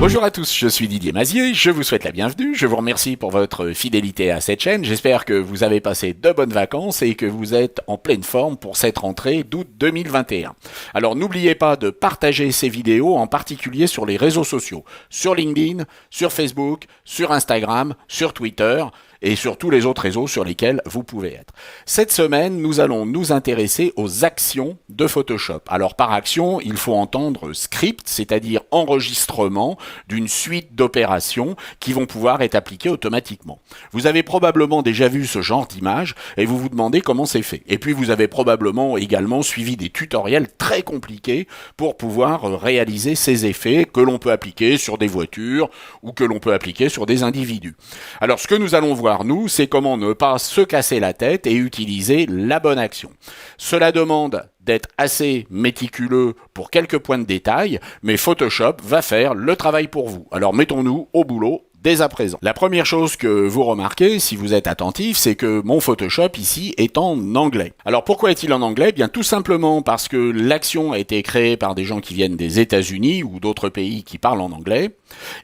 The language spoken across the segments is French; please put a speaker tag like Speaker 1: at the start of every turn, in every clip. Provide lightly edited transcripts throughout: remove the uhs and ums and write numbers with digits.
Speaker 1: Bonjour à tous, je suis Didier Mazier, je vous souhaite la bienvenue, je vous remercie pour votre fidélité à cette chaîne, j'espère que vous avez passé de bonnes vacances et que vous êtes en pleine forme pour cette rentrée d'août 2021. Alors n'oubliez pas de partager ces vidéos, en particulier sur les réseaux sociaux, sur LinkedIn, sur Facebook, sur Instagram, sur Twitter, et sur tous les autres réseaux sur lesquels vous pouvez être. Cette semaine, nous allons nous intéresser aux actions de Photoshop. Alors par action, il faut entendre script, c'est-à-dire enregistrement d'une suite d'opérations qui vont pouvoir être appliquées automatiquement. Vous avez probablement déjà vu ce genre d'image et vous vous demandez comment c'est fait. Et puis vous avez probablement également suivi des tutoriels très compliqués pour pouvoir réaliser ces effets que l'on peut appliquer sur des voitures ou que l'on peut appliquer sur des individus. Alors ce que nous allons voir nous, c'est comment ne pas se casser la tête et utiliser la bonne action. Cela demande d'être assez méticuleux pour quelques points de détail, mais Photoshop va faire le travail pour vous. Alors mettons-nous au boulot dès à présent. La première chose que vous remarquez, si vous êtes attentif, c'est que mon Photoshop ici est en anglais. Alors pourquoi est-il en anglais ? Bien tout simplement parce que l'action a été créée par des gens qui viennent des États-Unis ou d'autres pays qui parlent en anglais,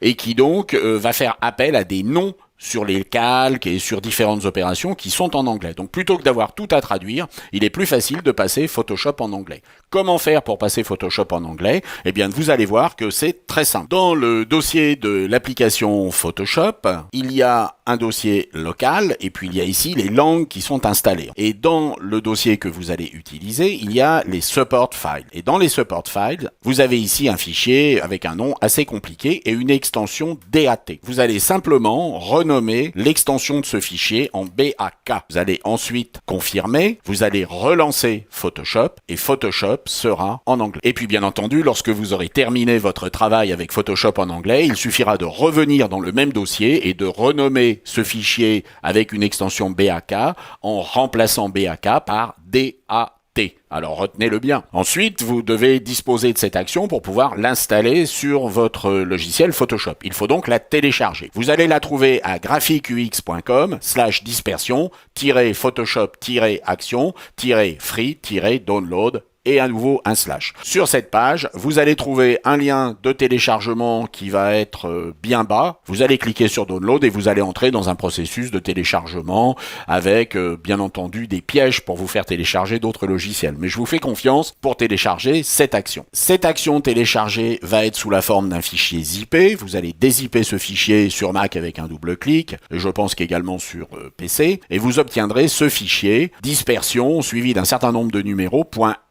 Speaker 1: et qui donc va faire appel à des noms sur les calques et sur différentes opérations qui sont en anglais. Donc plutôt que d'avoir tout à traduire, il est plus facile de passer Photoshop en anglais. Comment faire pour passer Photoshop en anglais ? Eh bien, vous allez voir que c'est très simple. Dans le dossier de l'application Photoshop, il y a un dossier local et puis il y a ici les langues qui sont installées. Et dans le dossier que vous allez utiliser, il y a les support files. Et dans les support files, vous avez ici un fichier avec un nom assez compliqué et une extension DAT. Vous allez simplement renommer l'extension de ce fichier en BAK. Vous allez ensuite confirmer, vous allez relancer Photoshop et Photoshop sera en anglais. Et puis bien entendu, lorsque vous aurez terminé votre travail avec Photoshop en anglais, il suffira de revenir dans le même dossier et de renommer ce fichier avec une extension BAK en remplaçant BAK par DAT. Alors retenez-le bien. Ensuite, vous devez disposer de cette action pour pouvoir l'installer sur votre logiciel Photoshop. Il faut donc la télécharger. Vous allez la trouver à graphiqueux.com/dispersion-photoshop-action-free-download et à nouveau un slash. Sur cette page, vous allez trouver un lien de téléchargement qui va être bien bas. Vous allez cliquer sur Download et vous allez entrer dans un processus de téléchargement avec, bien entendu, des pièges pour vous faire télécharger d'autres logiciels. Mais je vous fais confiance pour télécharger cette action. Cette action téléchargée va être sous la forme d'un fichier zippé. Vous allez dézipper ce fichier sur Mac avec un double clic, et je pense qu'également sur PC, et vous obtiendrez ce fichier dispersion suivi d'un certain nombre de numéros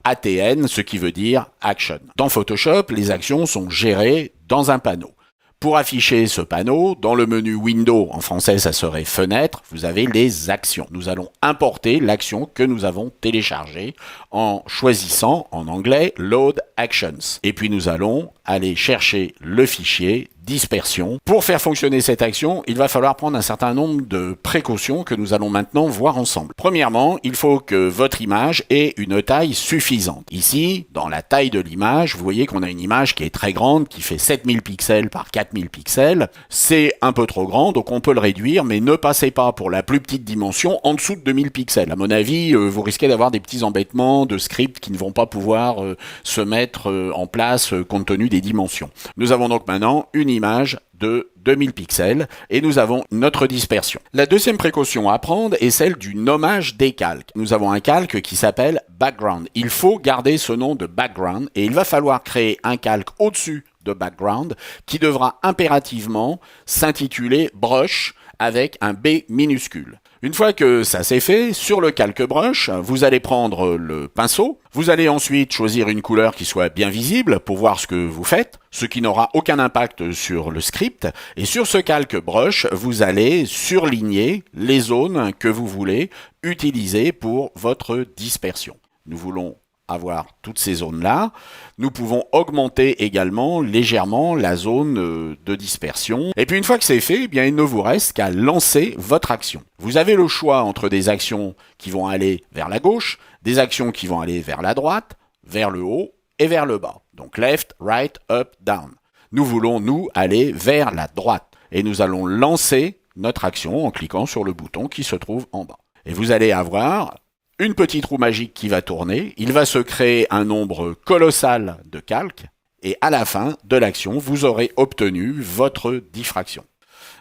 Speaker 1: .atn, ce qui veut dire action. Dans Photoshop, les actions sont gérées dans un panneau. Pour afficher ce panneau, dans le menu Windows, en français ça serait fenêtre, vous avez les actions. Nous allons importer l'action que nous avons téléchargée en choisissant en anglais Load Actions. Et puis nous allons aller chercher le fichier dispersion. Pour faire fonctionner cette action, il va falloir prendre un certain nombre de précautions que nous allons maintenant voir ensemble. Premièrement, il faut que votre image ait une taille suffisante. Ici, dans la taille de l'image, vous voyez qu'on a une image qui est très grande, qui fait 7000 pixels par 4000 pixels. C'est un peu trop grand, donc on peut le réduire, mais ne passez pas pour la plus petite dimension en dessous de 2000 pixels. À mon avis, vous risquez d'avoir des petits embêtements de scripts qui ne vont pas pouvoir se mettre en place compte tenu des dimensions. Nous avons donc maintenant une image de 2000 pixels et nous avons notre dispersion. La deuxième précaution à prendre est celle du nommage des calques. Nous avons un calque qui s'appelle Background. Il faut garder ce nom de Background et il va falloir créer un calque au-dessus de Background qui devra impérativement s'intituler Brush avec un B minuscule. Une fois que ça c'est fait, sur le calque brush, vous allez prendre le pinceau, vous allez ensuite choisir une couleur qui soit bien visible pour voir ce que vous faites, ce qui n'aura aucun impact sur le script, et sur ce calque brush, vous allez surligner les zones que vous voulez utiliser pour votre dispersion. Nous voulons avoir toutes ces zones-là. Nous pouvons augmenter également légèrement la zone de dispersion. Et puis une fois que c'est fait, eh bien, il ne vous reste qu'à lancer votre action. Vous avez le choix entre des actions qui vont aller vers la gauche, des actions qui vont aller vers la droite, vers le haut et vers le bas. Donc left, right, up, down. Nous voulons, nous, aller vers la droite. Et nous allons lancer notre action en cliquant sur le bouton qui se trouve en bas. Et vous allez avoir une petite roue magique qui va tourner, il va se créer un nombre colossal de calques, et à la fin de l'action, vous aurez obtenu votre diffraction.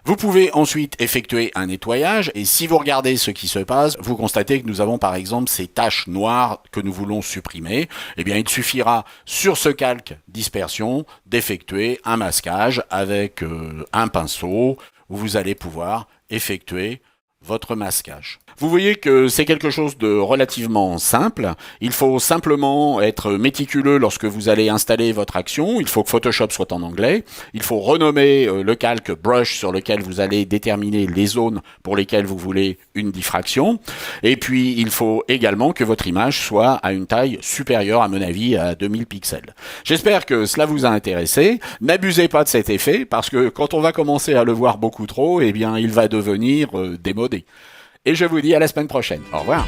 Speaker 1: Vous pouvez ensuite effectuer un nettoyage et si vous regardez ce qui se passe, vous constatez que nous avons par exemple ces taches noires que nous voulons supprimer. Eh bien, il suffira sur ce calque dispersion d'effectuer un masquage avec un pinceau où vous allez pouvoir effectuer votre masquage. Vous voyez que c'est quelque chose de relativement simple. Il faut simplement être méticuleux lorsque vous allez installer votre action. Il faut que Photoshop soit en anglais. Il faut renommer le calque brush sur lequel vous allez déterminer les zones pour lesquelles vous voulez une diffraction. Et puis, il faut également que votre image soit à une taille supérieure, à mon avis, à 2000 pixels. J'espère que cela vous a intéressé. N'abusez pas de cet effet parce que quand on va commencer à le voir beaucoup trop, eh bien, il va devenir démodé. Et je vous dis à la semaine prochaine. Au revoir.